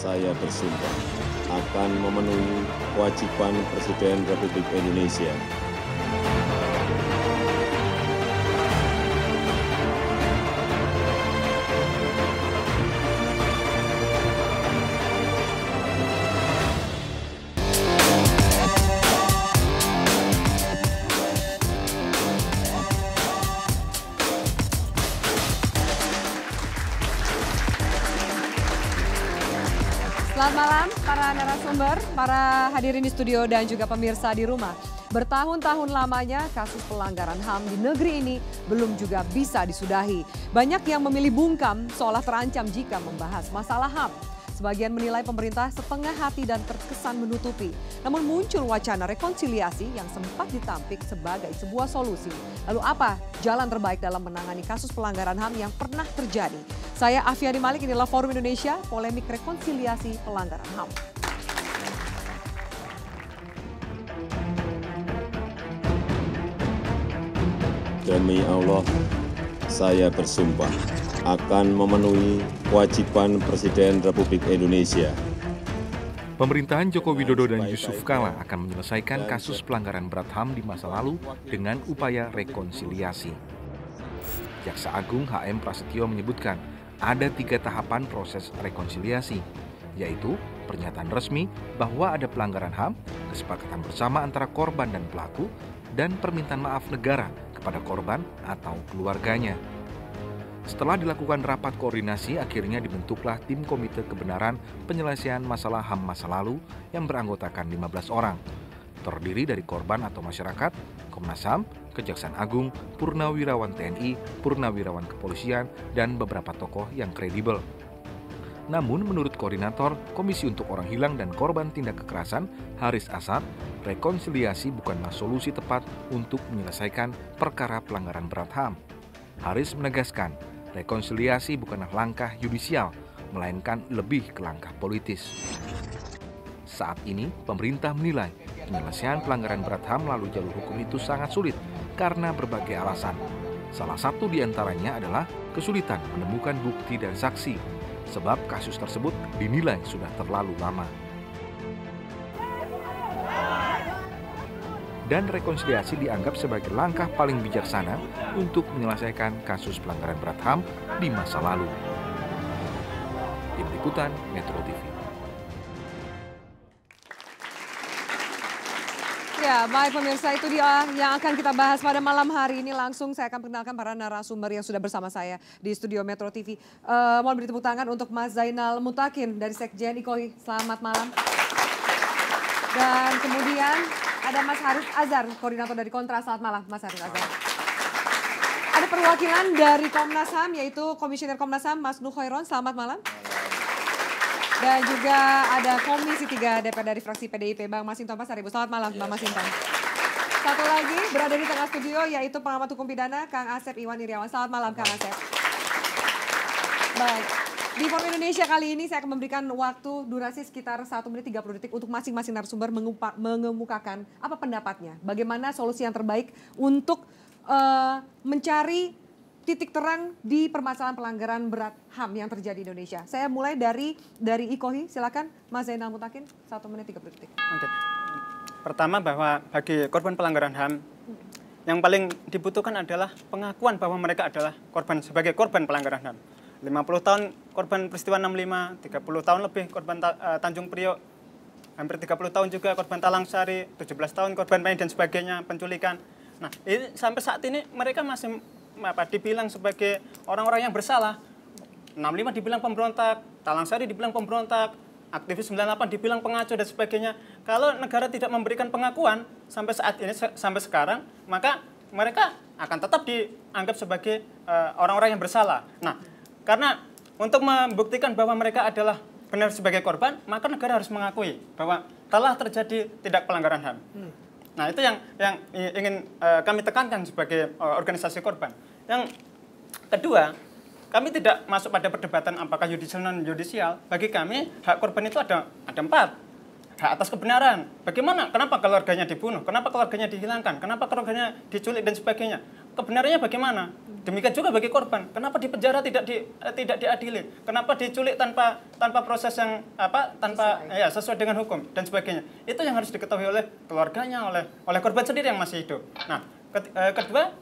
saya bersumpah akan memenuhi kewajiban Presiden Republik Indonesia. Selamat malam para narasumber, para hadirin di studio dan juga pemirsa di rumah. Bertahun-tahun lamanya kasus pelanggaran HAM di negeri ini belum juga bisa disudahi. Banyak yang memilih bungkam seolah terancam jika membahas masalah HAM. Sebagian menilai pemerintah setengah hati dan terkesan menutupi. Namun muncul wacana rekonsiliasi yang sempat ditampik sebagai sebuah solusi. Lalu apa jalan terbaik dalam menangani kasus pelanggaran HAM yang pernah terjadi? Saya Afiani Malik, inilah Forum Indonesia, polemik rekonsiliasi pelanggaran HAM. Demi Allah, saya bersumpah akan memenuhi kewajiban Presiden Republik Indonesia. Pemerintahan Joko Widodo dan Yusuf Kala akan menyelesaikan kasus pelanggaran berat HAM di masa lalu dengan upaya rekonsiliasi. Jaksa Agung HM Prasetyo menyebutkan ada 3 tahapan proses rekonsiliasi, yaitu pernyataan resmi bahwa ada pelanggaran HAM, kesepakatan bersama antara korban dan pelaku, dan permintaan maaf negara kepada korban atau keluarganya. Setelah dilakukan rapat koordinasi, akhirnya dibentuklah tim Komite Kebenaran Penyelesaian Masalah HAM Masa Lalu yang beranggotakan 15 orang. Terdiri dari korban atau masyarakat, Komnas HAM, Kejaksaan Agung, Purnawirawan TNI, Purnawirawan Kepolisian, dan beberapa tokoh yang kredibel. Namun menurut Koordinator Komisi untuk Orang Hilang dan Korban Tindak Kekerasan, Haris Asad, rekonsiliasi bukanlah solusi tepat untuk menyelesaikan perkara pelanggaran berat HAM. Haris menegaskan, rekonsiliasi bukanlah langkah yudisial, melainkan lebih ke langkah politis. Saat ini, pemerintah menilai penyelesaian pelanggaran berat HAM melalui jalur hukum itu sangat sulit karena berbagai alasan. Salah satu di antaranya adalah kesulitan menemukan bukti dan saksi, sebab kasus tersebut dinilai sudah terlalu lama. Dan rekonsiliasi dianggap sebagai langkah paling bijaksana untuk menyelesaikan kasus pelanggaran berat HAM di masa lalu. Tim Liputan Metro TV. Ya, baik pemirsa, itu dia yang akan kita bahas pada malam hari ini. Langsung saya akan perkenalkan para narasumber yang sudah bersama saya di studio Metro TV. Mohon beri tepuk tangan untuk Mas Zainal Mutakin dari Sekjen IKOI. Selamat malam. Dan kemudian ada Mas Haris Azhar, koordinator dari Kontra. Selamat malam, Mas Haris Azhar. Ada perwakilan dari Komnas HAM, yaitu Komisioner Komnas HAM, Mas Nuh Khairon. Selamat malam. Dan juga ada Komisi 3 DPR dari fraksi PDIP, Bang Masinton Pasaribu. Selamat malam, Bang Masinton. Satu lagi berada di tengah studio, yaitu pengamat hukum pidana, Kang Asep Iwan Iriawan. Selamat malam, Kang Asep. Baik. Di Forum Indonesia kali ini saya akan memberikan waktu durasi sekitar 1 menit 30 detik untuk masing-masing narasumber mengemukakan apa pendapatnya. Bagaimana solusi yang terbaik untuk mencari titik terang di permasalahan pelanggaran berat HAM yang terjadi di Indonesia. Saya mulai dari IKOI, silakan Mas Zainal Mutakin, 1 menit 30 detik. Oke. Pertama bahwa bagi korban pelanggaran HAM, yang paling dibutuhkan adalah pengakuan bahwa mereka adalah korban sebagai korban pelanggaran HAM. 50 tahun korban peristiwa 65, 30 tahun lebih korban Tanjung Priok, hampir 30 tahun juga korban Talang Sari, 17 tahun korban Peni dan sebagainya, penculikan. Nah, ini, sampai saat ini mereka masih dibilang sebagai orang-orang yang bersalah. 65 dibilang pemberontak, Talang Sari dibilang pemberontak, aktivis 98 dibilang pengacau dan sebagainya. Kalau negara tidak memberikan pengakuan sampai saat ini, sampai sekarang, maka mereka akan tetap dianggap sebagai orang-orang yang bersalah. Nah, karena untuk membuktikan bahwa mereka adalah benar sebagai korban, maka negara harus mengakui bahwa telah terjadi tindak pelanggaran HAM. Nah, itu yang ingin kami tekankan sebagai organisasi korban. Yang kedua, kami tidak masuk pada perdebatan apakah yudisial non-yudisial. Bagi kami, hak korban itu ada 4. Hak atas kebenaran. Bagaimana? Kenapa keluarganya dibunuh? Kenapa keluarganya dihilangkan? Kenapa keluarganya diculik dan sebagainya? kebenarannya bagaimana? Demikian juga bagi korban. Kenapa di penjara tidak diadili? Kenapa diculik tanpa proses yang sesuai dengan hukum dan sebagainya? Itu yang harus diketahui oleh keluarganya, oleh korban sendiri yang masih hidup. Nah, kedua,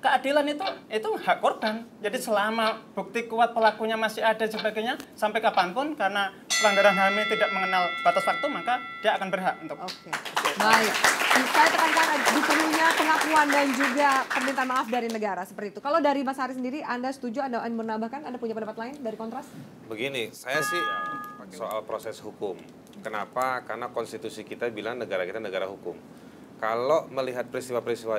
keadilan itu hak korban. Jadi selama bukti kuat pelakunya masih ada dan sebagainya, sampai kapanpun karena pelanggaran HAM ini tidak mengenal batas waktu, maka dia akan berhak untuk. Oke. Baik. Saya tekankan diperlunya pengakuan dan juga permintaan maaf dari negara seperti itu. Kalau dari Mas Haris sendiri, Anda setuju? Anda menambahkan? Anda punya pendapat lain dari Kontras? Begini, saya sih soal proses hukum. Kenapa? Karena konstitusi kita bilang negara kita negara hukum. Kalau melihat peristiwa-peristiwa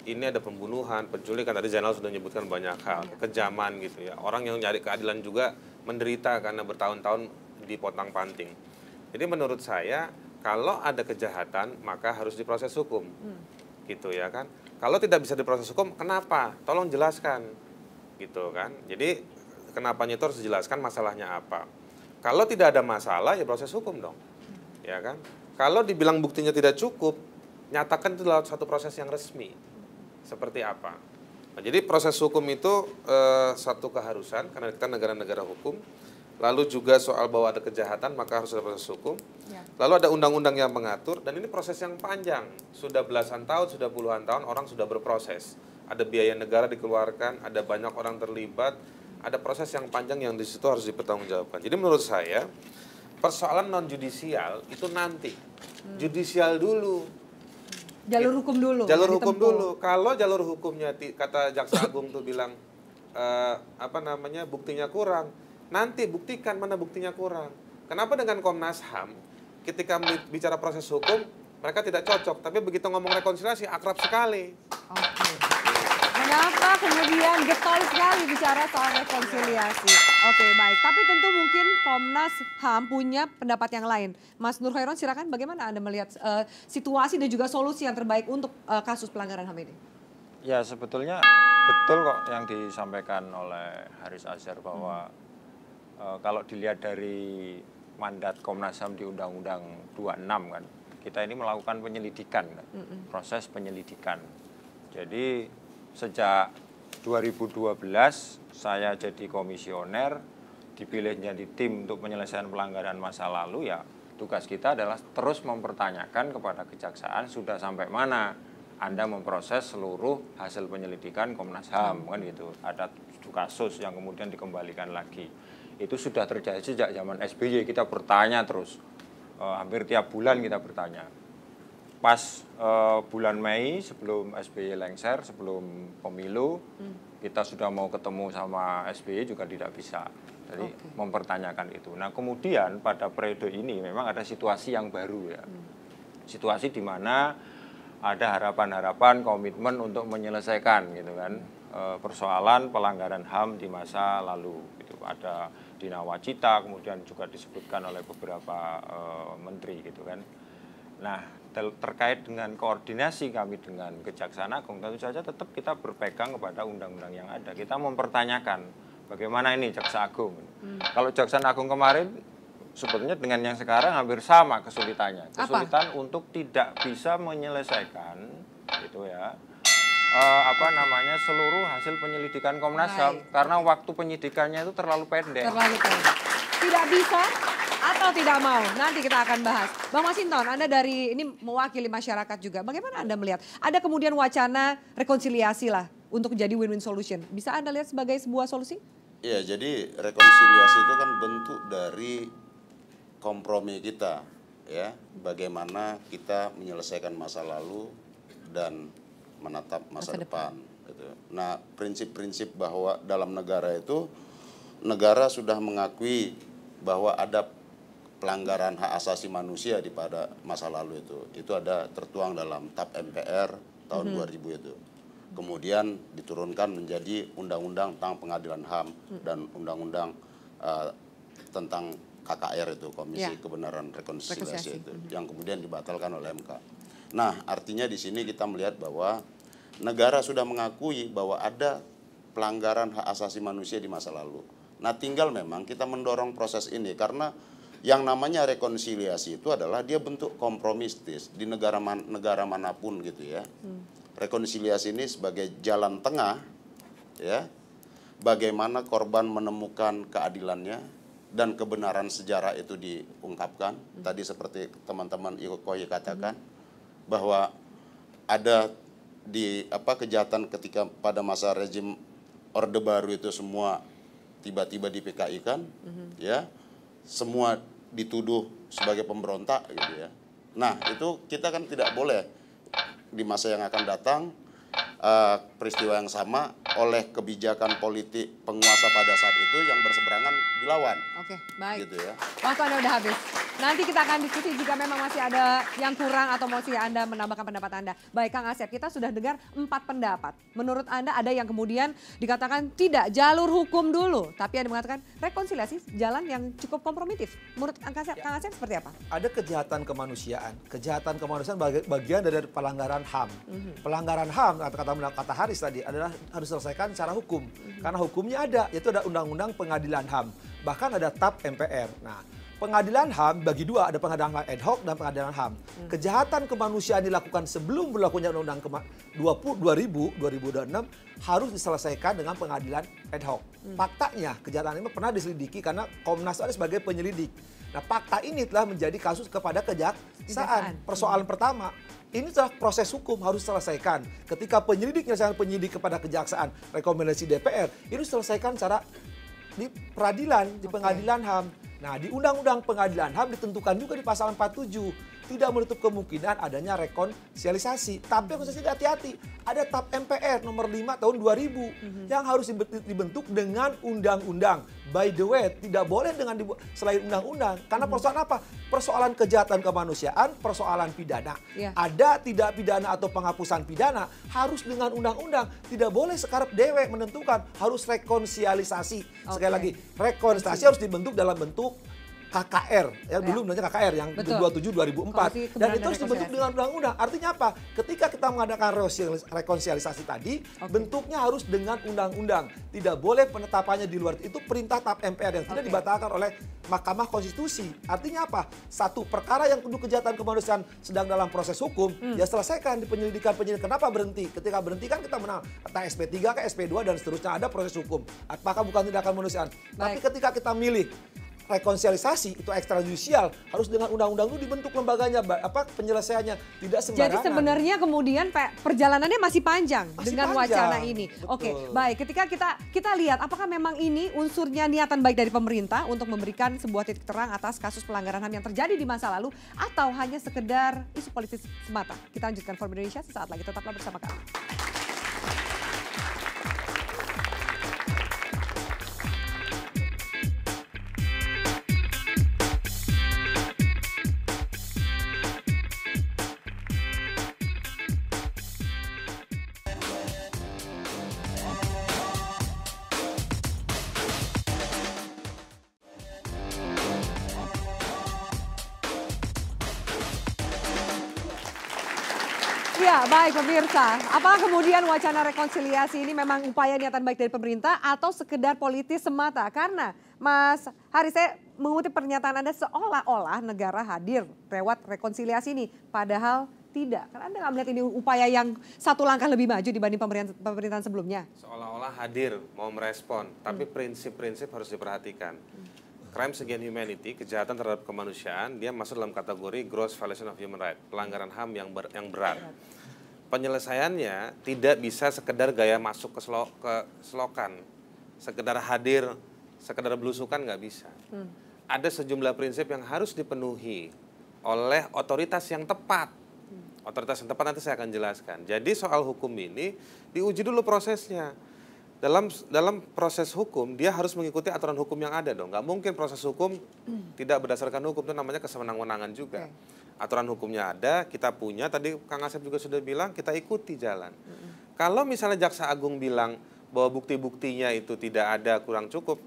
ini ada pembunuhan, penculikan, tadi Zainal sudah menyebutkan banyak hal, kekejaman gitu ya. Orang yang nyari keadilan juga menderita karena bertahun-tahun dipotong-panting. Jadi menurut saya, kalau ada kejahatan, maka harus diproses hukum. Gitu ya kan. Kalau tidak bisa diproses hukum, kenapa? Tolong jelaskan. Gitu kan. Jadi, kenapanya itu harus dijelaskan masalahnya apa. Kalau tidak ada masalah, ya proses hukum dong. Ya kan. Kalau dibilang buktinya tidak cukup, nyatakan itu lewat satu proses yang resmi. Seperti apa? Nah, jadi proses hukum itu satu keharusan, karena kita negara-negara hukum. Lalu juga soal bahwa ada kejahatan, maka harus ada proses hukum. Ya. Lalu ada undang-undang yang mengatur, dan ini proses yang panjang. Sudah belasan tahun, sudah puluhan tahun, orang sudah berproses. Ada biaya negara dikeluarkan, ada banyak orang terlibat, ada proses yang panjang yang di situ harus dipertanggungjawabkan. Jadi menurut saya, persoalan non-judisial itu nanti. Judisial dulu. Jalur hukum dulu. Jalur hukum dulu. Kalau jalur hukumnya, kata Jaksa Agung tuh bilang, buktinya kurang. Nanti buktikan mana buktinya kurang. Kenapa dengan Komnas HAM, ketika bicara proses hukum, mereka tidak cocok. Tapi begitu ngomong rekonsiliasi, akrab sekali. Oke. Kenapa kemudian getol sekali bicara soal rekonsiliasi? Oke, baik. Tapi tentu mungkin Komnas HAM punya pendapat yang lain. Mas Nur Khairon, silakan bagaimana Anda melihat situasi dan juga solusi yang terbaik untuk kasus pelanggaran HAM ini? Ya, sebetulnya betul kok yang disampaikan oleh Haris Azhar bahwa kalau dilihat dari mandat Komnas HAM di Undang-Undang 26 kan, kita ini melakukan penyelidikan, kan? Proses penyelidikan. Jadi sejak 2012 saya jadi komisioner, dipilih jadi tim untuk penyelesaian pelanggaran masa lalu, ya tugas kita adalah terus mempertanyakan kepada kejaksaan sudah sampai mana Anda memproses seluruh hasil penyelidikan Komnas HAM, kan gitu. Ada kasus yang kemudian dikembalikan lagi. Itu sudah terjadi sejak zaman SBY, kita bertanya terus. Hampir tiap bulan kita bertanya. Pas bulan Mei sebelum SBY lengser, sebelum pemilu, kita sudah mau ketemu sama SBY juga tidak bisa. Jadi mempertanyakan itu. Nah kemudian pada periode ini memang ada situasi yang baru ya. Situasi di mana ada harapan-harapan, komitmen untuk menyelesaikan gitu kan. Persoalan pelanggaran HAM di masa lalu. Gitu. Ada di Nawacita, kemudian juga disebutkan oleh beberapa menteri gitu kan. Nah, terkait dengan koordinasi kami dengan Kejaksaan Agung, tentu saja tetap kita berpegang kepada undang-undang yang ada. Kita mempertanyakan bagaimana ini Jaksa Agung. Kalau Jaksa Agung kemarin sebetulnya dengan yang sekarang hampir sama kesulitannya. Kesulitan untuk tidak bisa menyelesaikan gitu ya. Seluruh hasil penyelidikan Komnas HAM karena waktu penyidikannya itu terlalu pendek. Terlalu pendek. Tidak bisa atau tidak mau? Nanti kita akan bahas. Bang Masinton, Anda dari ini mewakili masyarakat juga. Bagaimana Anda melihat? Ada kemudian wacana rekonsiliasi lah untuk jadi win-win solution. Bisa Anda lihat sebagai sebuah solusi? Iya, jadi rekonsiliasi itu kan bentuk dari kompromi kita, ya. Bagaimana kita menyelesaikan masa lalu dan menatap masa depan. Gitu. Nah, prinsip-prinsip bahwa dalam negara itu, negara sudah mengakui bahwa ada pelanggaran hak asasi manusia di pada masa lalu itu. Itu ada tertuang dalam TAP MPR tahun 2000 itu. Kemudian diturunkan menjadi undang-undang tentang pengadilan HAM dan undang-undang tentang KKR itu, Komisi Kebenaran Rekonsiliasi itu, yang kemudian dibatalkan oleh MK. Nah, artinya di sini kita melihat bahwa negara sudah mengakui bahwa ada pelanggaran hak asasi manusia di masa lalu. Nah, tinggal memang kita mendorong proses ini karena yang namanya rekonsiliasi itu adalah dia bentuk kompromistis di negara manapun gitu ya. rekonsiliasi ini sebagai jalan tengah, ya, bagaimana korban menemukan keadilannya dan kebenaran sejarah itu diungkapkan. Tadi seperti teman-teman Ikoyi katakan, bahwa ada di kejahatan ketika pada masa rezim Orde Baru itu semua tiba-tiba di PKI-kan, ya, semua dituduh sebagai pemberontak gitu ya. Nah, itu kita kan tidak boleh di masa yang akan datang peristiwa yang sama oleh kebijakan politik penguasa pada saat itu yang berseberangan dilawan. Oke, baik. Gitu ya. Waktu Anda udah habis. Nanti kita akan diskusi jika memang masih ada yang kurang atau masih Anda menambahkan pendapat Anda. Baik, Kang Asep, kita sudah dengar 4 pendapat. Menurut Anda ada yang kemudian dikatakan tidak, jalur hukum dulu. Tapi ada mengatakan rekonsiliasi jalan yang cukup kompromitif. Menurut Kang Asep seperti apa? Ada kejahatan kemanusiaan. Kejahatan kemanusiaan bagian dari pelanggaran HAM. Pelanggaran HAM, kata Haris tadi, adalah harus diselesaikan secara hukum. Karena hukumnya ada, yaitu ada Undang-Undang Pengadilan HAM. Bahkan ada TAP MPR. Nah, pengadilan HAM bagi dua, ada pengadilan HAM ad hoc dan pengadilan HAM. Kejahatan kemanusiaan dilakukan sebelum berlakunya Undang-Undang 2026 harus diselesaikan dengan pengadilan ad hoc. Faktanya kejahatan ini pernah diselidiki karena Komnas ada sebagai penyelidik. Nah, fakta ini telah menjadi kasus kepada kejaksaan. Persoalan pertama, ini adalah proses hukum harus diselesaikan. Ketika penyidik menyelesaikan penyidik kepada kejaksaan, rekomendasi DPR, ini diselesaikan secara di peradilan, di pengadilan HAM. Nah, di Undang-Undang Pengadilan HAM ditentukan juga di pasal 47. Tidak menutup kemungkinan adanya rekonsialisasi. Tapi rekonsiliasi hati-hati. Ada TAP MPR nomor 5 tahun 2000 yang harus dibentuk dengan undang-undang. By the way, tidak boleh dengan selain undang-undang. Karena persoalan apa? Persoalan kejahatan kemanusiaan, persoalan pidana. Ada tidak pidana atau penghapusan pidana harus dengan undang-undang. Tidak boleh sekarang dewe menentukan, harus rekonsiliasi. Sekali lagi, rekonsiliasi harus dibentuk dalam bentuk KKR, ya dulu namanya KKR yang 27/2004 dan itu harus dibentuk dengan undang-undang. Artinya apa? Ketika kita mengadakan rekonsiliasi tadi, bentuknya harus dengan undang-undang. Tidak boleh penetapannya di luar itu perintah TAP MPR yang tidak dibatalkan oleh Mahkamah Konstitusi. Artinya apa? Satu, perkara yang penuh kejahatan kemanusiaan sedang dalam proses hukum, ya selesaikan di penyelidikan. Kenapa berhenti? Ketika berhenti kan kita menang. Entah SP3 ke SP2 dan seterusnya, ada proses hukum. Apakah bukan tindakan kemanusiaan? Tapi ketika kita milih rekonsiliasi itu ekstrajudisial harus dengan undang-undang itu dibentuk lembaganya, penyelesaiannya tidak sembarangan. Jadi sebenarnya kemudian perjalanannya masih panjang dengan wacana ini. Oke, baik. Ketika kita lihat apakah memang ini unsurnya niatan baik dari pemerintah untuk memberikan sebuah titik terang atas kasus pelanggaran HAM yang terjadi di masa lalu atau hanya sekedar isu politis semata. Kita lanjutkan Forum Indonesia sesaat lagi, tetaplah bersama kami. Ya, baik pemirsa. Apakah kemudian wacana rekonsiliasi ini memang upaya niatan baik dari pemerintah atau sekedar politis semata? Karena Mas Haris, saya mengutip pernyataan Anda seolah-olah negara hadir lewat rekonsiliasi ini. Padahal tidak. Karena Anda nggak melihat ini upaya yang satu langkah lebih maju dibanding pemerintahan sebelumnya. Seolah-olah hadir, mau merespon. Tapi prinsip-prinsip harus diperhatikan. Crimes against humanity, kejahatan terhadap kemanusiaan, dia masuk dalam kategori gross violation of human rights, pelanggaran HAM yang berat. Penyelesaiannya tidak bisa sekedar gaya masuk ke selokan, sekedar hadir, sekedar belusukan nggak bisa. Ada sejumlah prinsip yang harus dipenuhi oleh otoritas yang tepat. Otoritas yang tepat nanti saya akan jelaskan. Jadi soal hukum ini diuji dulu prosesnya. Dalam proses hukum, dia harus mengikuti aturan hukum yang ada dong. Nggak mungkin proses hukum tidak berdasarkan hukum, itu namanya kesewenang-wenangan juga. Aturan hukumnya ada, kita punya, tadi Kang Asep juga sudah bilang, kita ikuti jalan. Kalau misalnya Jaksa Agung bilang bahwa bukti-buktinya itu tidak ada, kurang cukup,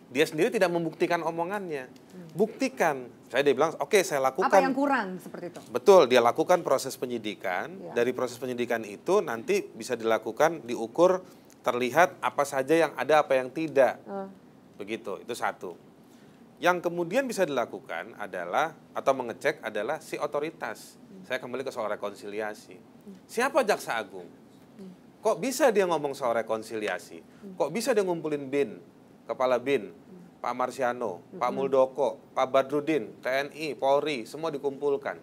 dia sendiri tidak membuktikan omongannya. Buktikan. Dia bilang, oke, saya lakukan. Apa yang kurang seperti itu? Betul, dia lakukan proses penyidikan. Dari proses penyidikan itu nanti bisa dilakukan, diukur, terlihat apa saja yang ada, apa yang tidak. Begitu, itu satu. Yang kemudian bisa dilakukan adalah, atau mengecek adalah si otoritas. Saya kembali ke soal rekonsiliasi. Siapa Jaksa Agung? Kok bisa dia ngomong soal rekonsiliasi? Kok bisa dia ngumpulin BIN, Kepala BIN, Pak Marsiano, Pak Muldoko, Pak Badrudin, TNI, Polri, semua dikumpulkan.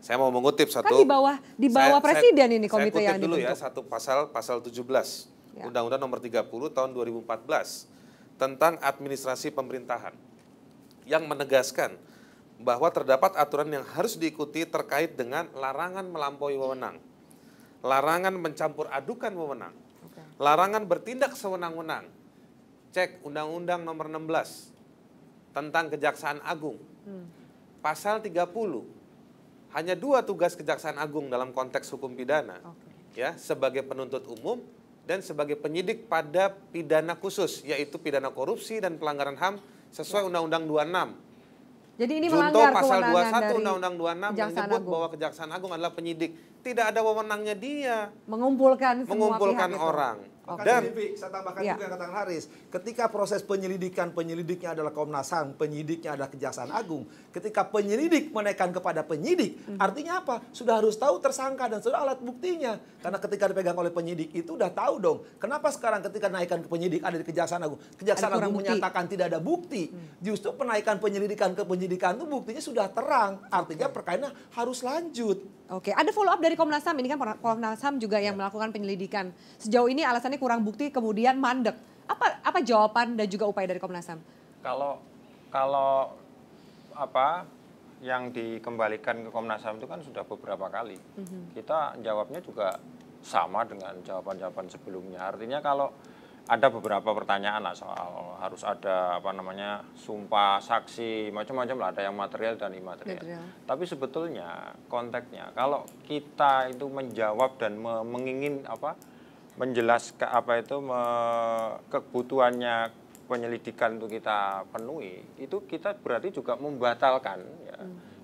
Saya mau mengutip satu. Kan di bawah presiden ini komite yang dibentuk. Saya kutip dulu ya, satu pasal 17, Undang-Undang Nomor 30 tahun 2014 tentang administrasi pemerintahan yang menegaskan bahwa terdapat aturan yang harus diikuti terkait dengan larangan melampaui wewenang, larangan mencampur adukan wewenang, larangan bertindak sewenang-wenang. Cek Undang-Undang Nomor 16 tentang Kejaksaan Agung. Pasal 30. Hanya 2 tugas Kejaksaan Agung dalam konteks hukum pidana. Ya, sebagai penuntut umum dan sebagai penyidik pada pidana khusus, yaitu pidana korupsi dan pelanggaran HAM sesuai Undang-Undang 26. Jadi ini Junto melanggar pasal kewenangan 21 Undang-Undang 26 menyebut bahwa Kejaksaan Agung adalah penyidik. Tidak ada wewenangnya dia mengumpulkan semua pihak itu. orang. Dan saya tambahkan juga yang katakan Haris, ketika proses penyelidiknya adalah Komnas HAM, penyidiknya adalah Kejaksaan Agung. Ketika penyelidik menaikkan kepada penyidik, artinya apa? Sudah harus tahu tersangka dan sudah alat buktinya. Karena ketika dipegang oleh penyidik itu udah tahu dong. Kenapa sekarang ketika naikkan ke penyidik ada di Kejaksaan Agung? Kejaksaan Agung menyatakan tidak ada bukti. Justru penaikan penyelidikan ke penyidikan itu buktinya sudah terang. Artinya perkaranya harus lanjut. Oke, ada follow up dari Komnas HAM. Ini kan Komnas HAM juga yang melakukan penyelidikan. Sejauh ini alasannya kurang bukti kemudian mandek. Apa jawaban dan juga upaya dari Komnas HAM? Kalau apa yang dikembalikan ke Komnas HAM itu kan sudah beberapa kali. Kita jawabnya juga sama dengan jawaban-jawaban sebelumnya. Artinya kalau ada beberapa pertanyaan lah soal harus ada sumpah saksi macam-macam lah, ada yang material dan imaterial. Tapi sebetulnya konteksnya kalau kita itu menjawab dan mengingin menjelaskan kebutuhannya penyelidikan untuk kita penuhi, itu kita berarti juga membatalkan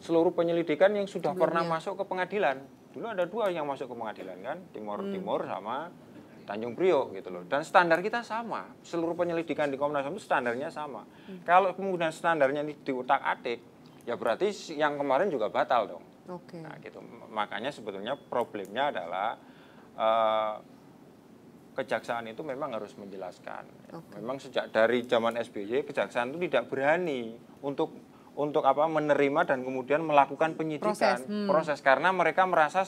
seluruh penyelidikan yang sudah pernah masuk ke pengadilan. Dulu ada 2 yang masuk ke pengadilan kan, Timur sama Tanjung Priok gitu loh. Dan standar kita sama. Seluruh penyelidikan di Komnas HAM itu standarnya sama. Kalau kemudian standarnya ini diutak-atik, ya berarti yang kemarin juga batal dong. Nah, gitu. Makanya sebetulnya problemnya adalah kejaksaan itu memang harus menjelaskan. Memang sejak dari zaman SBY kejaksaan itu tidak berani untuk menerima dan kemudian melakukan penyidikan proses karena mereka merasa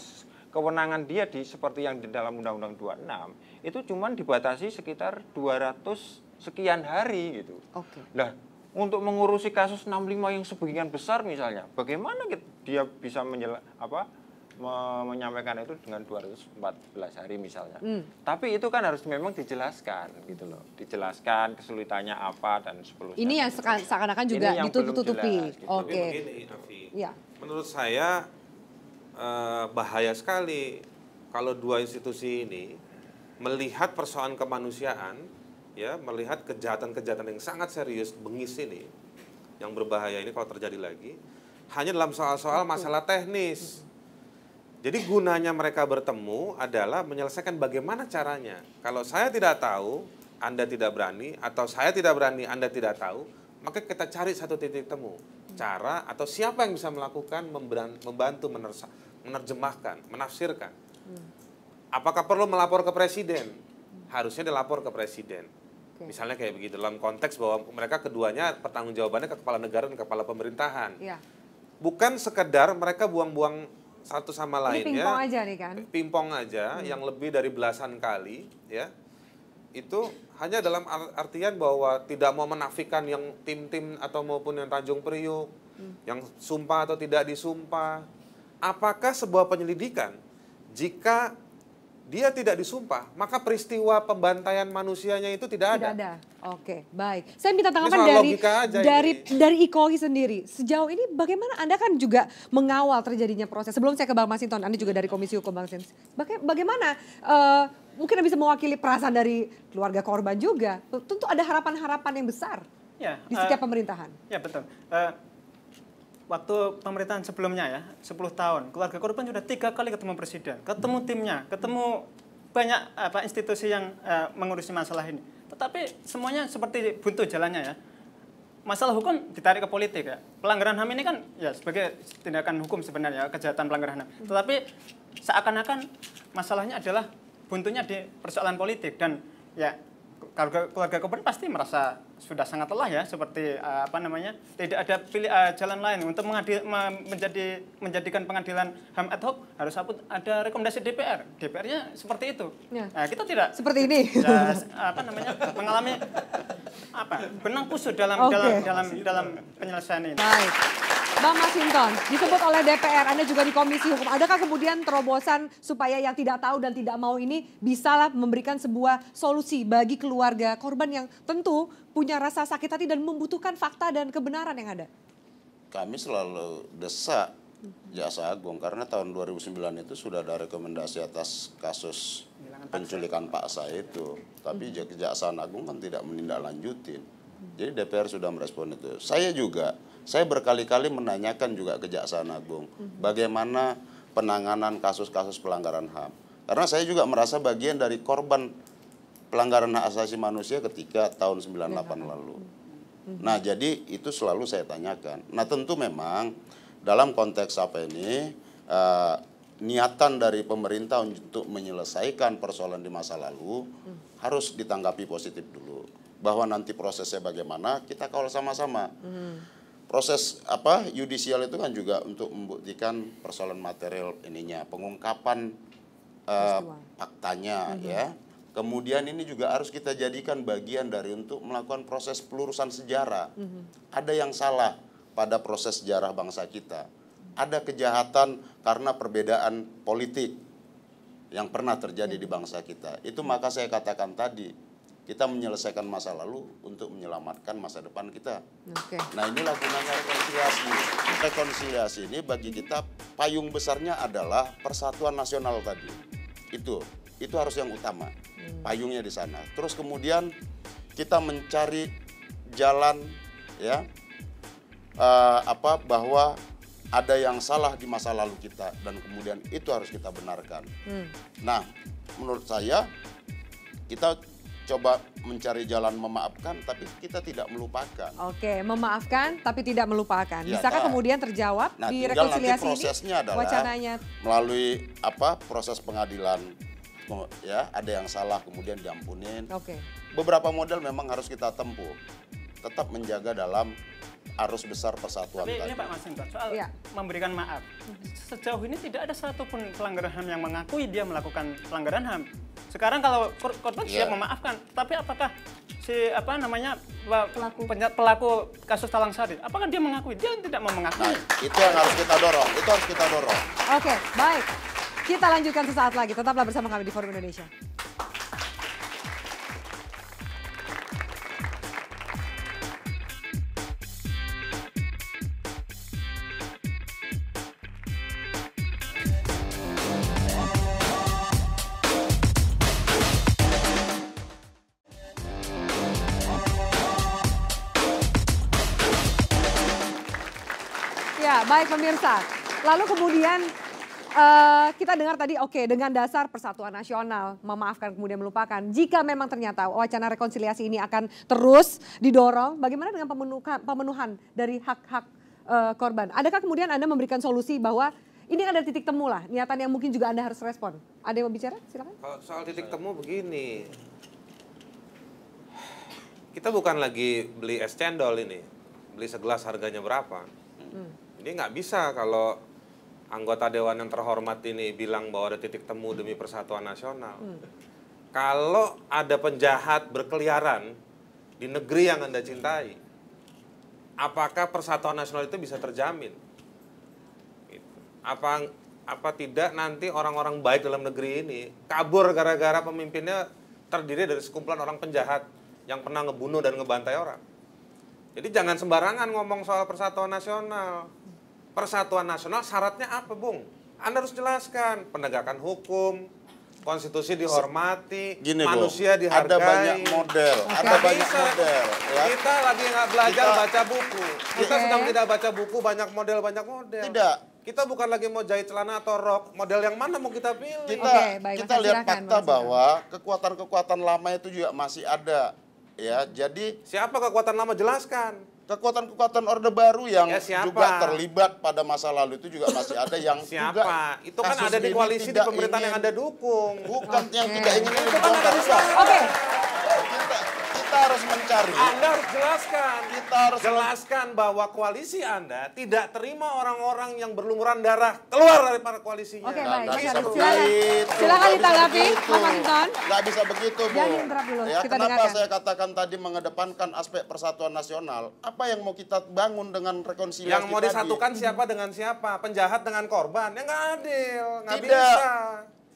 kewenangan dia seperti yang di dalam Undang-Undang 26 itu cuma dibatasi sekitar 200 sekian hari gitu. Nah, untuk mengurusi kasus 65 yang sebagian besar misalnya, bagaimana dia bisa menyampaikan itu dengan 214 hari misalnya. Tapi itu kan harus memang dijelaskan gitu loh. Dijelaskan kesulitannya apa dan seterusnya. Ini yang seakan-akan juga ditutup-tutupi. Gitu. Begini, Afi. Menurut saya bahaya sekali kalau 2 institusi ini melihat persoalan kemanusiaan, ya, melihat kejahatan-kejahatan yang sangat serius, bengis ini, yang berbahaya ini kalau terjadi lagi, hanya dalam soal-soal masalah teknis. Jadi gunanya mereka bertemu adalah menyelesaikan bagaimana caranya. Kalau saya tidak tahu, Anda tidak berani, atau saya tidak berani, Anda tidak tahu, maka kita cari satu titik temu. Cara atau siapa yang bisa melakukan, membantu menerjemahkan, menafsirkan. Apakah perlu melapor ke presiden? Harusnya dilapor ke presiden. Misalnya kayak begitu, dalam konteks bahwa mereka keduanya pertanggungjawabannya ke kepala negara dan kepala pemerintahan. Bukan sekedar mereka buang-buang satu sama lainnya. Pingpong aja nih kan? Pingpong aja yang lebih dari belasan kali, ya. Itu hanya dalam artian bahwa tidak mau menafikan yang tim-tim atau maupun yang Tanjung Priok, yang sumpah atau tidak disumpah. Apakah sebuah penyelidikan, jika dia tidak disumpah, maka peristiwa pembantaian manusianya itu tidak ada. Tidak ada. Oke, baik. Saya minta tanggapan dari IKOI sendiri. Sejauh ini bagaimana Anda kan juga mengawal terjadinya proses. Sebelum saya ke Bang Masinton, Anda juga dari Komisi Hukum Bang Sins. Bagaimana mungkin bisa mewakili perasaan dari keluarga korban juga. Tentu ada harapan-harapan yang besar di setiap pemerintahan. Ya, betul. Waktu pemerintahan sebelumnya ya, 10 tahun, keluarga korban sudah 3 kali ketemu presiden, ketemu timnya, ketemu banyak institusi yang mengurusi masalah ini. Tetapi semuanya seperti buntu jalannya ya. masalah hukum ditarik ke politik ya. Pelanggaran HAM ini kan ya sebagai tindakan hukum sebenarnya, kejahatan pelanggaran HAM. Tetapi seakan-akan masalahnya adalah buntunya di persoalan politik dan ya keluarga korban pasti merasa sudah sangat lelah ya, seperti tidak ada jalan lain untuk menjadikan pengadilan HAM ad hoc harus ada rekomendasi DPR. DPR-nya seperti itu. Ya. Nah, kita tidak Seperti ini. ya, mengalami benang kusut dalam penyelesaian ini. Baik. Bang Masinton, disebut oleh DPR, Anda juga di Komisi Hukum. Adakah kemudian terobosan supaya yang tidak tahu dan tidak mau ini bisalah memberikan sebuah solusi bagi keluarga korban yang tentu punya rasa sakit hati dan membutuhkan fakta dan kebenaran yang ada? Kami selalu desak Jaksa Agung karena tahun 2009 itu sudah ada rekomendasi atas kasus penculikan paksa itu. Tapi Kejaksaan Agung kan tidak menindaklanjutin. Jadi DPR sudah merespon itu. Saya berkali-kali menanyakan juga Kejaksaan Agung bagaimana penanganan kasus-kasus pelanggaran HAM. Karena saya juga merasa bagian dari korban pelanggaran hak asasi manusia ketika tahun 98 lalu. Nah, jadi itu selalu saya tanyakan. Nah, tentu memang dalam konteks niatan dari pemerintah untuk menyelesaikan persoalan di masa lalu harus ditanggapi positif dulu. Bahwa nanti prosesnya bagaimana, kita kawal sama-sama. Proses yudisial itu kan juga untuk membuktikan persoalan material pengungkapan faktanya ya. Kemudian ini juga harus kita jadikan bagian dari untuk melakukan proses pelurusan sejarah. Ada yang salah pada proses sejarah bangsa kita. Ada kejahatan karena perbedaan politik yang pernah terjadi di bangsa kita. Itu maka saya katakan tadi, kita menyelesaikan masa lalu untuk menyelamatkan masa depan kita. Nah, inilah gunanya rekonsiliasi. Rekonsiliasi ini bagi kita payung besarnya adalah persatuan nasional tadi. Itu harus yang utama. Payungnya di sana. Terus kemudian kita mencari jalan ya bahwa ada yang salah di masa lalu kita dan kemudian itu harus kita benarkan. Nah, menurut saya kita coba mencari jalan memaafkan, tapi kita tidak melupakan. Oke, memaafkan tapi tidak melupakan. Ya, Bisakah kemudian terjawab di rekonsiliasi nanti prosesnya ini? adalah Wacananya melalui proses pengadilan, ya ada yang salah kemudian diampunin. Beberapa model memang harus kita tempuh, tetap menjaga dalam arus besar persatuan Tapi tadi. ini Pak Masinton, soal memberikan maaf. Sejauh ini tidak ada satupun pelanggaran HAM yang mengakui dia melakukan pelanggaran HAM. Sekarang kalau korban siap memaafkan, tapi apakah si pelaku kasus Talang Sari, apakah dia mengakui? Dia tidak mau mengakui. Nah, itu yang harus kita dorong. Itu harus kita dorong. Oke, baik. Kita lanjutkan sesaat lagi. Tetaplah bersama kami di Forum Indonesia. Ya, baik pemirsa. Lalu kemudian kita dengar tadi dengan dasar persatuan nasional, memaafkan kemudian melupakan. Jika memang ternyata wacana rekonsiliasi ini akan terus didorong, bagaimana dengan pemenuhan dari hak-hak korban? Adakah kemudian Anda memberikan solusi bahwa ini ada titik temu lah, niatan yang mungkin juga Anda harus respon? Ada yang mau bicara? Silakan. Kalau soal titik temu begini, kita bukan lagi beli es cendol ini, beli segelas harganya berapa. Ini nggak bisa kalau anggota Dewan yang terhormat ini bilang bahwa ada titik temu demi persatuan nasional. Kalau ada penjahat berkeliaran di negeri yang Anda cintai, apakah persatuan nasional itu bisa terjamin? Gitu. Apa tidak nanti orang-orang baik dalam negeri ini kabur gara-gara pemimpinnya terdiri dari sekumpulan orang penjahat yang pernah ngebunuh dan ngebantai orang? Jadi jangan sembarangan ngomong soal persatuan nasional. Persatuan nasional syaratnya apa, Bung? Anda harus jelaskan. Penegakan hukum, konstitusi dihormati, manusia dihargai. Ada banyak model. Ada banyak model. Ya. Kita lagi nggak belajar baca buku. Kita sedang tidak baca buku, banyak model. Tidak. Kita bukan lagi mau jahit celana atau rok. Model yang mana mau kita pilih? Kita lihat fakta bahwa kekuatan-kekuatan lama itu juga masih ada. Ya, jadi siapa kekuatan lama, jelaskan. kekuatan-kekuatan Orde Baru yang Ya, siapa? juga terlibat pada masa lalu itu juga masih ada yang Siapa? juga Itu kan kasus ada di ini koalisi di tidak pemerintahan yang ingin- Anda dukung. Bukan yang tidak ingin ini Itu kan ada di dibongkar. sana. Oke. Kita harus mencari. Anda harus jelaskan. Kita harus jelaskan bahwa koalisi Anda tidak terima orang-orang yang berlumuran darah keluar dari para koalisinya. Oke, Nggak baik. bisa Silakan. begitu. Silakan Nggak bisa ditanggapi, begitu. Mas Masinton. Nggak bisa begitu, Bu. Jangan interrupt dulu, Ya, kita kenapa dengarkan. saya katakan tadi mengedepankan aspek persatuan nasional? Apa yang mau kita bangun dengan rekonsiliasi Yang mau tadi? disatukan siapa dengan siapa? Penjahat dengan korban? Ya nggak adil, nggak Tidak. bisa.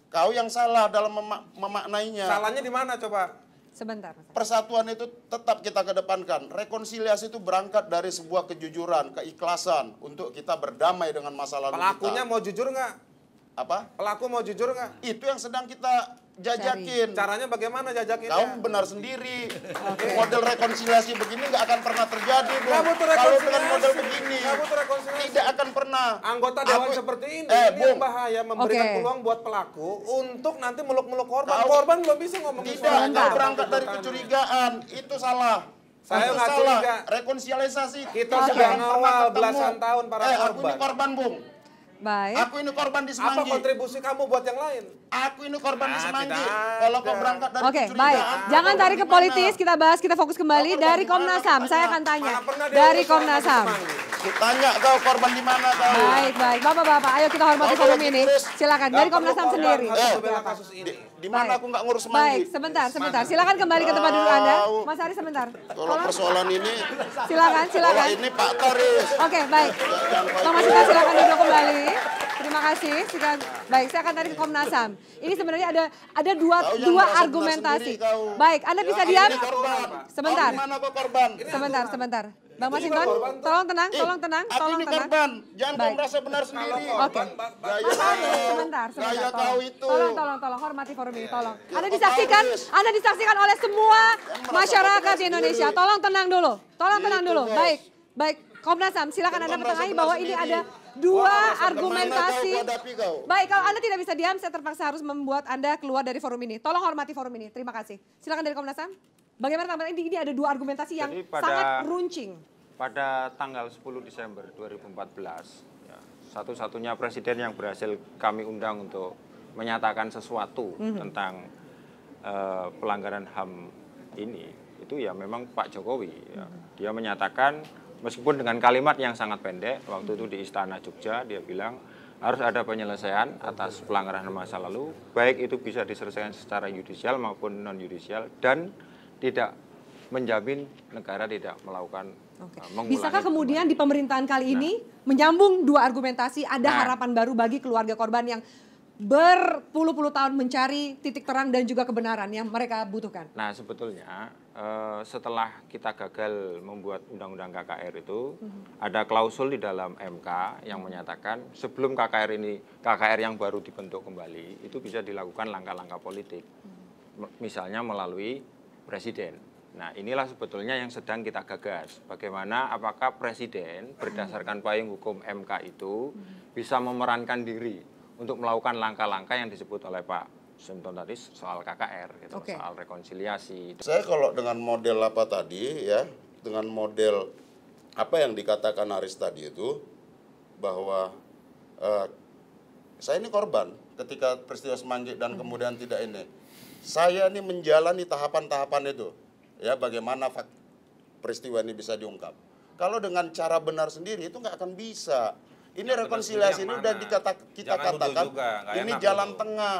Kau yang salah dalam memaknainya. Salahnya di mana coba? Sebentar, Mas. Persatuan itu tetap kita kedepankan. Rekonsiliasi itu berangkat dari sebuah kejujuran, keikhlasan untuk kita berdamai dengan masa lalu Pelakunya kita. mau jujur nggak? Apa? Pelaku mau jujur nggak? Itu yang sedang kita jajakin. Caranya bagaimana jajakinnya? Kau benar sendiri. Model rekonsiliasi begini nggak akan pernah terjadi, Bu. Nggak butuh Kalau rekonsiliasi. dengan model begini, Nggak butuh rekonsiliasi. tidak akan pernah. Anggota dewan Aku- seperti ini Bung, yang bahaya memberikan Oke. peluang buat pelaku untuk nanti meluk-meluk korban. Kau- Korban belum bisa ngomong tidak, sesuatu. kau berangkat dari kecurigaan. Itu salah. Saya Itu nggak salah. curiga. Rekonsiliasi. Kita Jangan sudah pernah ngawal ketemu. belasan tahun para Aku korban. ini korban, Bung. Baik. Aku ini korban di Apa Semanggi. kontribusi kamu buat yang lain? Aku ini korban di Ah, Semanggi. tidak Kalau kau ada. berangkat dari Oke, kecurigaan, baik. Jangan kau tarik ke gimana? politis, kita bahas, kita fokus kembali Kau korban dari di mana Komnas HAM. Saya akan katanya? tanya. Mana pernah dia Dari urus orang Komnas di HAM. Semanggi? Kutanya kau korban di mana kau? Baik, baik. Bapak-bapak, ayo kita hormati Kau forum lagi ini. tulis. Silakan, Nggak dari Komnas perlu HAM korban sendiri. harus Eh, membela Siapa? kasus ini. Di mana Baik. aku nggak ngurus Semanggi? Baik, sebentar. Silakan kembali ke tempat duduk Anda. Mas Ari sebentar. Kalau Tolong, persoalan ini, silakan. kalau ini Pak Taris. Oke, baik. Jangan Bang Masinton silakan duduk kembali. Terima kasih. Baik, saya akan tarik ke Komnas HAM. Ini sebenarnya ada dua Kau yang dua merasa argumentasi. benar sendiri, kau. Baik, Anda bisa Ya, diam? ini korban. Sebentar. Kau di mana kau korban? Sebentar. Bang Masinton, tolong tenang, tolong tenang, Aku tolong ini tenang. korban. Jangan kau Baik. merasa benar sendiri. Oke. Gaya Mas Ari, kau. sebentar. Gaya kau Tolong. itu. Tolong, hormati forum ini, tolong. Anda Kau disaksikan, Taris. Anda disaksikan oleh semua merasa masyarakat di benar Indonesia. sendiri. Tolong tenang dulu, Gitu, Bos. Baik. Komnas HAM, silakan Anda Kau merasa bertengahi benar bahwa ini sendiri. ada dua Kemana argumentasi. kau hadapi kau? Baik, kalau Anda tidak bisa diam, saya terpaksa harus membuat Anda keluar dari forum ini. Tolong hormati forum ini. Terima kasih. Silakan dari Komnas HAM. Bagaimana tanggapan ini ada dua argumentasi yang Jadi pada- sangat runcing. Pada tanggal 10 Desember 2014, ya, satu-satunya presiden yang berhasil kami undang untuk menyatakan sesuatu tentang pelanggaran HAM ini, itu ya memang Pak Jokowi. Ya. Dia menyatakan, meskipun dengan kalimat yang sangat pendek, waktu itu di Istana Jogja, dia bilang harus ada penyelesaian atas pelanggaran HAM masa lalu, baik itu bisa diselesaikan secara yudisial maupun non-yudisial, dan tidak menjamin negara tidak melakukan mengulangi. Bisakah kemudian kembali. di pemerintahan kali ini menyambung dua argumentasi, ada Nah. harapan baru bagi keluarga korban yang berpuluh-puluh tahun mencari titik terang dan juga kebenaran yang mereka butuhkan? Nah, sebetulnya setelah kita gagal membuat undang-undang KKR itu, ada klausul di dalam MK yang menyatakan sebelum KKR yang baru dibentuk kembali, itu bisa dilakukan langkah-langkah politik. Misalnya melalui presiden. Nah, inilah sebetulnya yang sedang kita gagas. Bagaimana apakah presiden berdasarkan payung hukum MK itu bisa memerankan diri untuk melakukan langkah-langkah yang disebut oleh Pak Masinton tadi soal KKR, gitu, Oke. soal rekonsiliasi. Saya kalau dengan model apa tadi ya, dengan model apa yang dikatakan Haris tadi itu, bahwa saya ini korban ketika peristiwa Semanggi dan kemudian tidak ini. Saya ini menjalani tahapan-tahapan itu. Ya, bagaimana peristiwa ini bisa diungkap. Kalau dengan cara benar sendiri itu nggak akan bisa. Ini Yang benar rekonsiliasi sendiri ini yang udah mana? kita Jangan nuduh katakan juga, nggak ini enak jalan nuduh. tengah.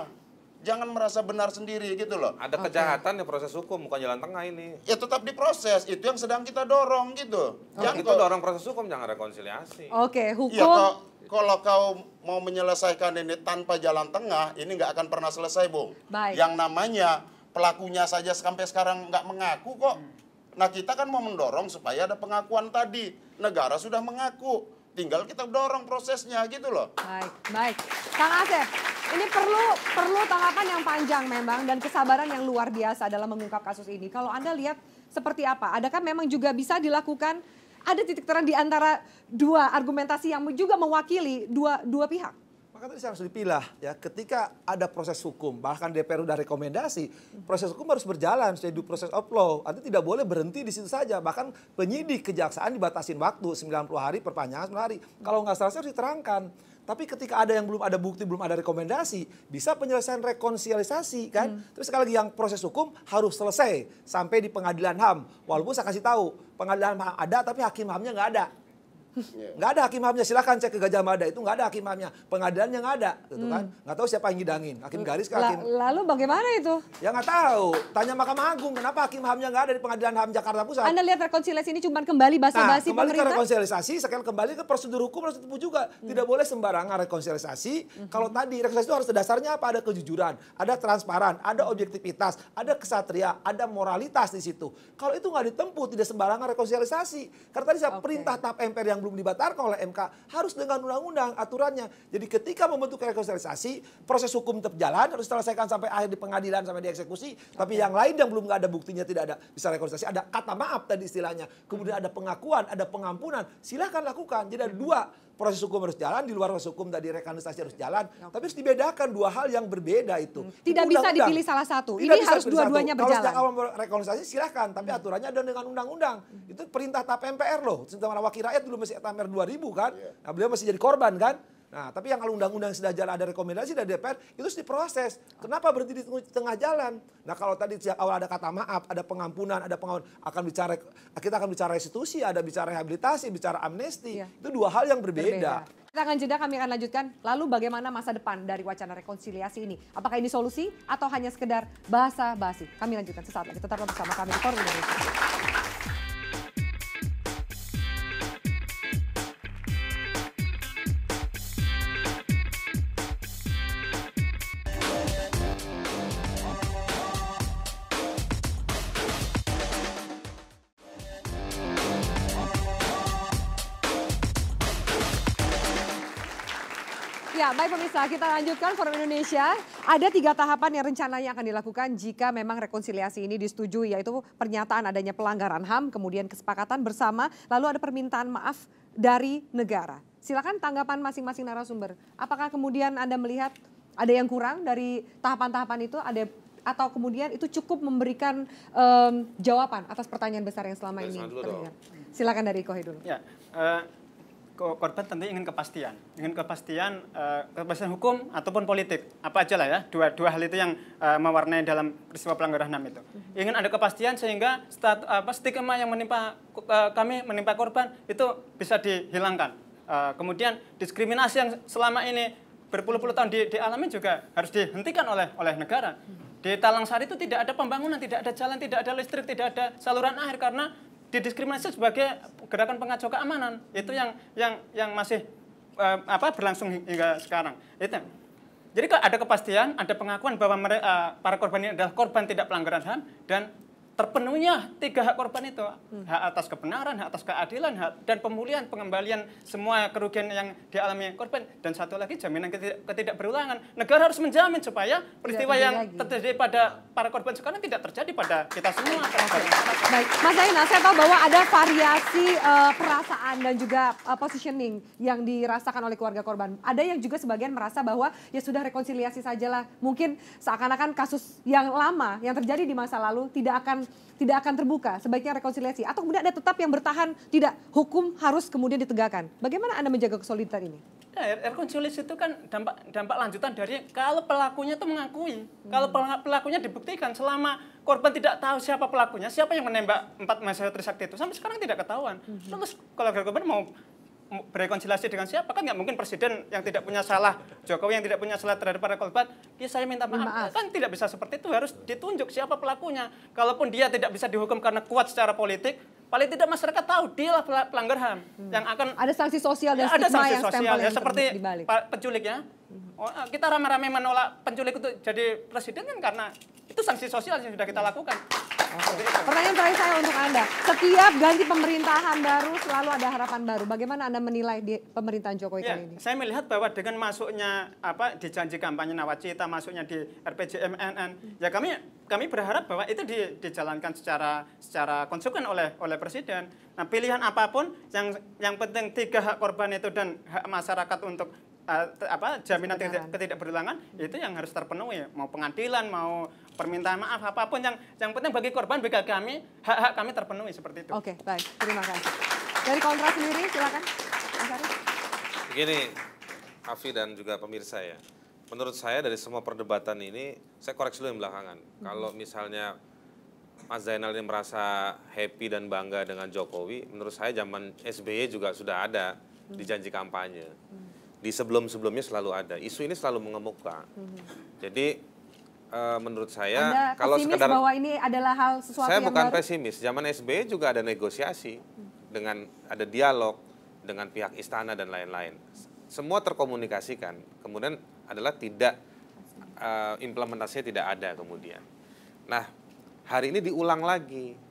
Jangan merasa benar sendiri gitu loh. Ada kejahatan ya proses hukum, bukan jalan tengah ini. Ya tetap diproses, itu yang sedang kita dorong gitu. Yang itu dorong proses hukum, jangan rekonsiliasi. Oke, Ya hukum. kalau kau mau menyelesaikan ini tanpa jalan tengah, ini nggak akan pernah selesai, Bung. Baik. Yang namanya pelakunya saja sampai sekarang nggak mengaku kok. Nah, kita kan mau mendorong supaya ada pengakuan tadi. Negara sudah mengaku, tinggal kita dorong prosesnya gitu loh. Baik. Kang Asep, ini perlu tahapan yang panjang memang dan kesabaran yang luar biasa dalam mengungkap kasus ini. Kalau Anda lihat seperti apa? Adakah memang juga bisa dilakukan, ada titik terang di antara dua argumentasi yang juga mewakili dua pihak? Maka tadi harus dipilah ya. Ketika ada proses hukum, bahkan DPR udah rekomendasi, proses hukum harus berjalan sesuai due process of law. Artinya tidak boleh berhenti di situ saja. Bahkan penyidik kejaksaan dibatasin waktu 90 hari, perpanjangan 10 hari. Kalau nggak selesai harus diterangkan. Tapi ketika ada yang belum ada bukti, belum ada rekomendasi, bisa penyelesaian rekonsiliasi kan. Tapi sekali lagi yang proses hukum harus selesai sampai di pengadilan HAM. Walaupun saya kasih tahu, pengadilan HAM ada tapi hakim HAM-nya nggak ada. Nggak ada hakim HAM-nya, silakan cek ke Gajah Mada, itu nggak ada hakim HAM-nya, pengadilannya nggak ada, gitu kan? Nggak tahu siapa yang ngidangin, hakim garis ke hakim. Lalu bagaimana itu? Ya nggak tahu, tanya Mahkamah Agung, kenapa hakim HAM-nya nggak ada di pengadilan HAM Jakarta Pusat? Anda lihat rekonsiliasi ini cuma kembali basa-basi kembali ke pemerintah? rekonsiliasi, sekali kembali ke prosedur hukum harus ditempuh juga. Tidak boleh sembarangan rekonsiliasi. Kalau tadi rekonsiliasi itu harus dasarnya apa? Ada kejujuran, ada transparan, ada objektivitas, ada kesatria, ada moralitas di situ. Kalau itu nggak ditempuh, tidak sembarangan rekonsiliasi. Karena tadi saya perintah tahap MPR yang belum dibatalkan oleh MK harus dengan undang-undang aturannya. Jadi ketika membentuk rekonsiliasi, proses hukum tetap jalan, harus diselesaikan sampai akhir di pengadilan, sampai dieksekusi. Tapi yang lain yang belum nggak ada buktinya, tidak ada bisa rekonsiliasi, ada kata maaf tadi istilahnya. Kemudian ada pengakuan, ada pengampunan, silahkan lakukan. Jadi ada dua, proses hukum harus jalan, di luar proses hukum tadi rekonsiliasi harus jalan. Tapi harus dibedakan dua hal yang berbeda itu. Tidak bisa dipilih salah satu. Ini harus dua-duanya berjalan. Kalau sejak awal rekonsiliasi silahkan, tapi aturannya ada dengan undang-undang. Itu perintah tahap MPR loh. Tentang wakil rakyat dulu masih MPR 2000 kan. Nah, beliau masih jadi korban kan. Nah, tapi yang kalau undang-undang sudah jalan ada rekomendasi dari DPR, itu harus diproses. Kenapa berhenti di tengah jalan? Nah, kalau tadi sejak awal ada kata maaf, ada pengampunan, ada kita akan bicara restitusi, ada bicara rehabilitasi, bicara amnesti. Itu dua hal yang berbeda. Kita akan jeda, kami akan lanjutkan. Lalu bagaimana masa depan dari wacana rekonsiliasi ini? Apakah ini solusi atau hanya sekedar basa-basi? Kami lanjutkan sesaat lagi. Tetaplah bersama kami di Forum Indonesia. Ya, baik pemirsa, kita lanjutkan Forum Indonesia. Ada 3 tahapan yang rencananya akan dilakukan jika memang rekonsiliasi ini disetujui, yaitu pernyataan adanya pelanggaran HAM, kemudian kesepakatan bersama, lalu ada permintaan maaf dari negara. Silakan tanggapan masing-masing narasumber. Apakah kemudian Anda melihat ada yang kurang dari tahapan-tahapan itu, atau kemudian itu cukup memberikan jawaban atas pertanyaan besar yang selama ini terlihat? Silakan dari Kohe dulu. Ya, korban tentu ingin kepastian hukum ataupun politik, apa aja lah ya, dua hal itu yang mewarnai dalam peristiwa pelanggaran HAM itu. Ingin ada kepastian sehingga stigma yang menimpa korban itu bisa dihilangkan. Kemudian diskriminasi yang selama ini berpuluh-puluh tahun dialami juga harus dihentikan oleh negara. Di Talang Sari itu tidak ada pembangunan, tidak ada jalan, tidak ada listrik, tidak ada saluran air karena didiskriminasi sebagai gerakan pengacau keamanan. Itu yang masih berlangsung hingga sekarang. Itu. Jadi ada kepastian, ada pengakuan bahwa para korban ini adalah korban tidak pelanggaran HAM dan terpenuhnya 3 hak korban itu. Hak atas kebenaran, hak atas keadilan, hak dan pemulihan, pengembalian semua kerugian yang dialami korban. Dan satu lagi jaminan ketidakberulangan. Negara harus menjamin supaya peristiwa yang terjadi pada para korban sekarang tidak terjadi pada kita semua. Baik, Mas Zainal, saya tahu bahwa ada variasi perasaan dan juga positioning yang dirasakan oleh keluarga korban. Ada yang juga sebagian merasa bahwa ya sudah rekonsiliasi sajalah. Mungkin seakan-akan kasus yang lama yang terjadi di masa lalu tidak akan terbuka, sebaiknya rekonsiliasi. Atau kemudian ada tetap yang bertahan, tidak, hukum harus kemudian ditegakkan. Bagaimana Anda menjaga kesolidan ini? Ya, rekonsiliasi itu kan dampak lanjutan dari kalau pelakunya itu mengakui. Kalau pelakunya dibuktikan, selama korban tidak tahu siapa pelakunya, siapa yang menembak 4 mahasiswa Trisakti itu, sampai sekarang tidak ketahuan. Terus kalau korban mau berrekonsiliasi dengan siapa? Kan nggak mungkin presiden yang tidak punya salah, Jokowi yang tidak punya salah terhadap para korban, dia saya minta maaf. Kan tidak bisa seperti itu, harus ditunjuk siapa pelakunya. Kalaupun dia tidak bisa dihukum karena kuat secara politik, paling tidak masyarakat tahu dia lah pelanggar HAM yang akan ada sanksi sosial dan ada stigma sanksi yang sosial ya, seperti dibalik. penculik ya. Kita rame-rame menolak penculik itu jadi presiden kan karena itu sanksi sosial yang sudah kita lakukan. Pertanyaan terakhir saya untuk Anda. Setiap ganti pemerintahan baru selalu ada harapan baru. Bagaimana Anda menilai di pemerintahan Jokowi kali ini? Saya melihat bahwa dengan masuknya di janji kampanye Nawacita, masuknya di RPJMNN, ya kami berharap bahwa itu dijalankan secara konsekuen oleh presiden. Nah, pilihan apapun yang penting 3 hak korban itu dan hak masyarakat untuk jaminan ketidakberlangan itu yang harus terpenuhi, mau pengadilan, mau permintaan maaf, apapun yang penting bagi korban, bagi kami hak-hak kami terpenuhi seperti itu. Oke, baik, terima kasih. Dari Kontra sendiri silakan, Mas Arief. Begini, Afi dan juga pemirsa ya, menurut saya dari semua perdebatan ini, saya koreksi dulu yang belakangan. Kalau misalnya Mas Zainal ini merasa happy dan bangga dengan Jokowi, menurut saya zaman SBY juga sudah ada di janji kampanye. Di sebelum-sebelumnya selalu ada. Isu ini selalu mengemuka. Jadi menurut saya Anda kalau pesimis sekedar bahwa ini adalah hal sesuatu saya yang bukan baru? pesimis. Zaman SBY juga ada negosiasi dengan ada dialog dengan pihak istana dan lain-lain. Semua terkomunikasikan. Kemudian adalah tidak implementasinya tidak ada kemudian. Nah, hari ini diulang lagi.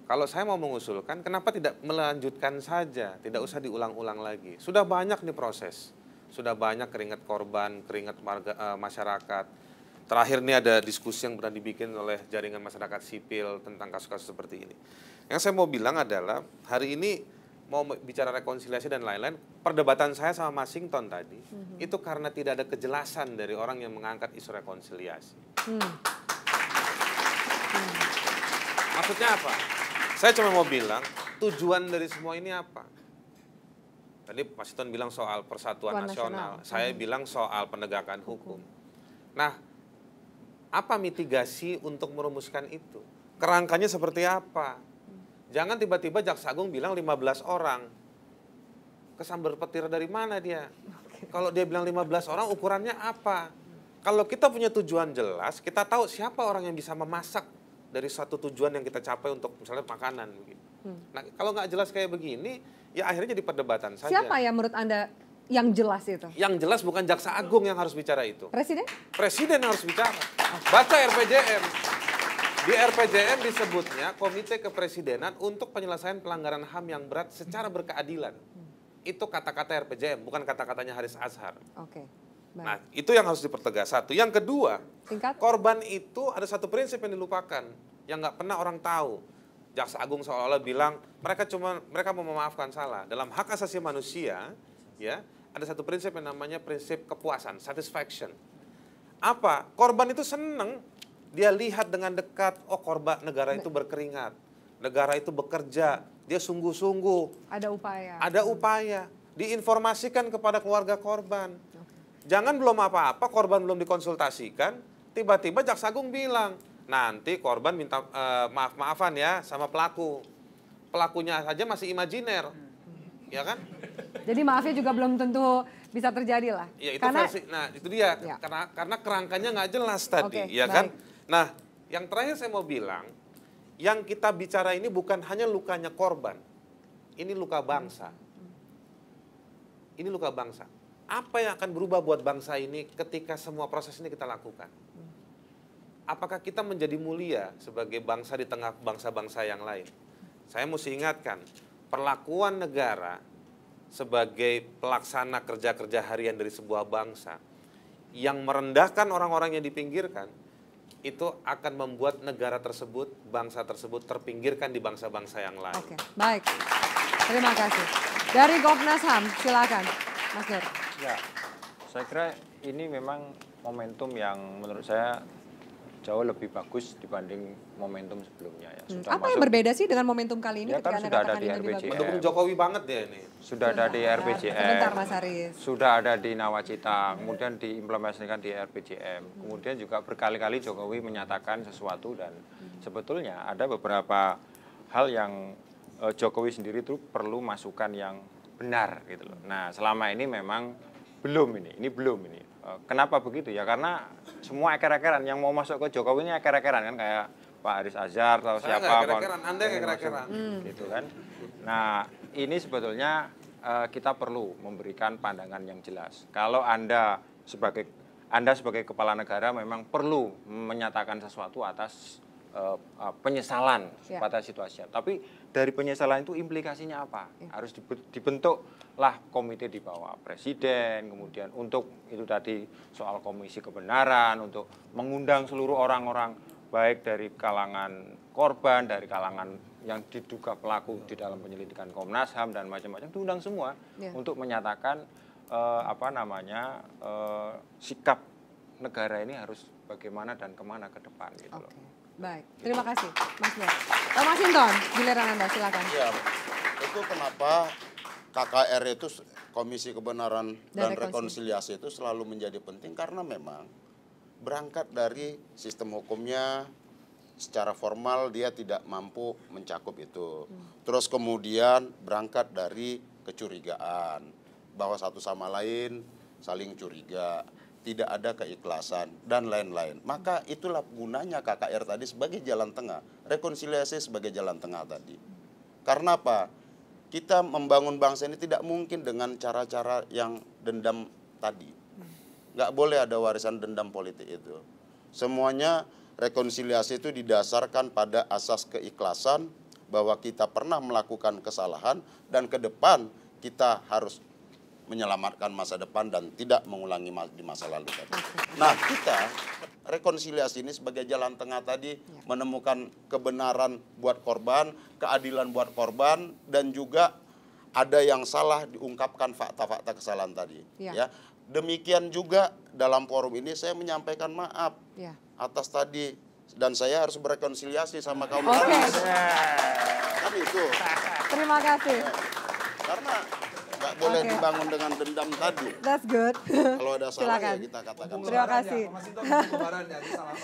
Kalau saya mau mengusulkan, kenapa tidak melanjutkan saja, tidak usah diulang-ulang lagi. Sudah banyak nih proses, sudah banyak keringat korban, keringat masyarakat. Terakhir nih ada diskusi yang pernah dibikin oleh jaringan masyarakat sipil tentang kasus-kasus seperti ini. Yang saya mau bilang adalah, hari ini mau bicara rekonsiliasi dan lain-lain, perdebatan saya sama Masinton tadi, itu karena tidak ada kejelasan dari orang yang mengangkat isu rekonsiliasi. Maksudnya apa? Saya cuma mau bilang, tujuan dari semua ini apa? Tadi Mas Sinton bilang soal persatuan nasional, saya bilang soal penegakan hukum. Nah, apa mitigasi untuk merumuskan itu? Kerangkanya seperti apa? Jangan tiba-tiba Jaksa Agung bilang 15 orang. Kesambar petir dari mana dia? Kalau dia bilang 15 orang, ukurannya apa? Kalau kita punya tujuan jelas, kita tahu siapa orang yang bisa memasak dari satu tujuan yang kita capai untuk misalnya makanan. Nah, kalau nggak jelas kayak begini, ya akhirnya jadi perdebatan saja. Siapa yang menurut Anda yang jelas itu? Yang jelas bukan Jaksa Agung yang harus bicara itu. Presiden? Presiden yang harus bicara. Baca RPJM. Di RPJM disebutnya Komite Kepresidenan untuk Penyelesaian Pelanggaran HAM yang berat secara berkeadilan. Itu kata-kata RPJM, bukan kata-katanya Haris Azhar. Oke. Nah, itu yang harus dipertegas. Satu. Yang kedua, Singkat. korban itu ada satu prinsip yang dilupakan, yang nggak pernah orang tahu. Jaksa Agung seolah-olah bilang mereka mau memaafkan salah. Dalam hak asasi manusia, ya ada satu prinsip yang namanya prinsip kepuasan, satisfaction. Apa? Korban itu seneng, dia lihat dengan dekat, oh korban negara itu berkeringat, negara itu bekerja, dia sungguh-sungguh. Ada upaya. Ada upaya, diinformasikan kepada keluarga korban. Jangan belum apa-apa, korban belum dikonsultasikan, tiba-tiba Jaksa Agung bilang, nanti korban minta maaf-maafan ya sama pelaku. Pelakunya saja masih imajiner, ya kan? Jadi maafnya juga belum tentu bisa terjadi lah. Ya itu karena, versi, nah itu dia, ya. karena kerangkanya nggak jelas tadi, Oke, ya kan? baik. Nah, yang terakhir saya mau bilang, yang kita bicara ini bukan hanya lukanya korban, ini luka bangsa. Ini luka bangsa. Apa yang akan berubah buat bangsa ini ketika semua proses ini kita lakukan? Apakah kita menjadi mulia sebagai bangsa di tengah bangsa-bangsa yang lain? Saya mesti ingatkan, perlakuan negara sebagai pelaksana kerja-kerja harian dari sebuah bangsa yang merendahkan orang-orang yang dipinggirkan, itu akan membuat negara tersebut, bangsa tersebut terpinggirkan di bangsa-bangsa yang lain. Oke, baik. Terima kasih. Dari Komnas HAM, silakan, Mas Nur. Ya, saya kira ini memang momentum yang menurut saya jauh lebih bagus dibanding momentum sebelumnya ya. Apa yang berbeda sih dengan momentum kali ini? Ya kan sudah ada di RPJM. Mendukung Jokowi banget dia ini. Sudah ada di RPJM. Sebentar Mas Haris. Sudah ada di Nawacita, kemudian diimplementasikan di RPJM. Kemudian juga berkali-kali Jokowi menyatakan sesuatu dan sebetulnya ada beberapa hal yang Jokowi sendiri itu perlu masukan yang benar gitu loh. Nah, selama ini memang belum ini belum ini. Kenapa begitu ya? Karena semua eker-ekeran yang mau masuk ke Jokowi ini eker-ekeran kan, kayak Pak Haris Azhar atau Saya siapa. eker-ekeran, Anda eker-ekeran. Gitu kan. Nah, ini sebetulnya kita perlu memberikan pandangan yang jelas. Kalau Anda sebagai kepala negara memang perlu menyatakan sesuatu atas penyesalan pada situasinya. Tapi dari penyesalan itu implikasinya apa? Harus dibentuklah komite di bawah presiden, kemudian untuk itu tadi soal komisi kebenaran, untuk mengundang seluruh orang-orang baik dari kalangan korban, dari kalangan yang diduga pelaku di dalam penyelidikan Komnas HAM dan macam-macam, diundang semua untuk menyatakan sikap negara ini harus bagaimana dan kemana ke depan gitu loh. Baik, terima kasih Mas Nur. Mas Hinton, giliran Anda, silakan. Ya, itu kenapa KKR itu Komisi Kebenaran dan Rekonsiliasi itu selalu menjadi penting karena memang berangkat dari sistem hukumnya secara formal dia tidak mampu mencakup itu. Terus kemudian berangkat dari kecurigaan bahwa satu sama lain saling curiga, tidak ada keikhlasan dan lain-lain. Maka itulah gunanya KKR tadi sebagai jalan tengah, rekonsiliasi sebagai jalan tengah tadi. Karena apa? Kita membangun bangsa ini tidak mungkin dengan cara-cara yang dendam tadi. Nggak boleh ada warisan dendam politik itu. Semuanya rekonsiliasi itu didasarkan pada asas keikhlasan bahwa kita pernah melakukan kesalahan dan ke depan kita harus menyelamatkan masa depan dan tidak mengulangi di masa lalu tadi. Nah, kita rekonsiliasi ini sebagai jalan tengah tadi menemukan kebenaran buat korban, keadilan buat korban, dan juga ada yang salah diungkapkan fakta-fakta kesalahan tadi. Ya. Demikian juga dalam forum ini saya menyampaikan maaf atas tadi dan saya harus berrekonsiliasi sama kaum Haris. Kan itu. Terima kasih. Karena nggak boleh dibangun dengan dendam tadi. That's good. Kalau ada salah Silakan. ya kita katakan. Terima kasih.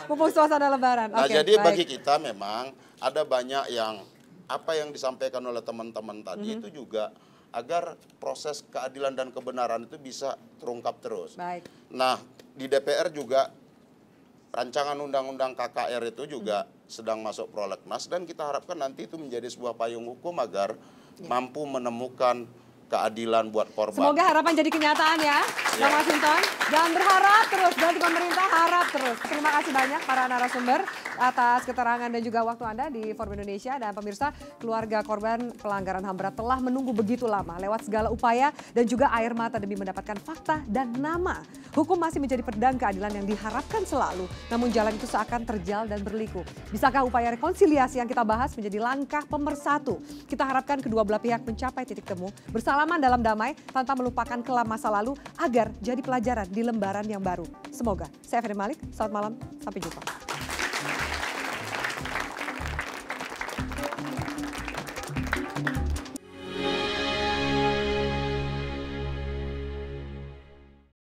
Mumpung suasana Lebaran. Nah, jadi bagi kita memang ada banyak yang apa yang disampaikan oleh teman-teman tadi itu juga agar proses keadilan dan kebenaran itu bisa terungkap terus. Baik. Nah, di DPR juga rancangan undang-undang KKR itu juga sedang masuk prolegnas dan kita harapkan nanti itu menjadi sebuah payung hukum agar mampu menemukan keadilan buat korban. Semoga harapan jadi kenyataan ya, Mas Hinton. Dan berharap terus, berarti pemerintah harap terus. Terima kasih banyak para narasumber atas keterangan dan juga waktu Anda di Forum Indonesia. Dan pemirsa, keluarga korban pelanggaran HAM berat telah menunggu begitu lama lewat segala upaya dan juga air mata demi mendapatkan fakta dan nama. Hukum masih menjadi pedang keadilan yang diharapkan selalu, namun jalan itu seakan terjal dan berliku. Bisakah upaya rekonsiliasi yang kita bahas menjadi langkah pemersatu? Kita harapkan kedua belah pihak mencapai titik temu bersalaman dalam damai tanpa melupakan kelam masa lalu agar jadi pelajaran di lembaran yang baru. Semoga. Saya Feri Malik, selamat malam, sampai jumpa.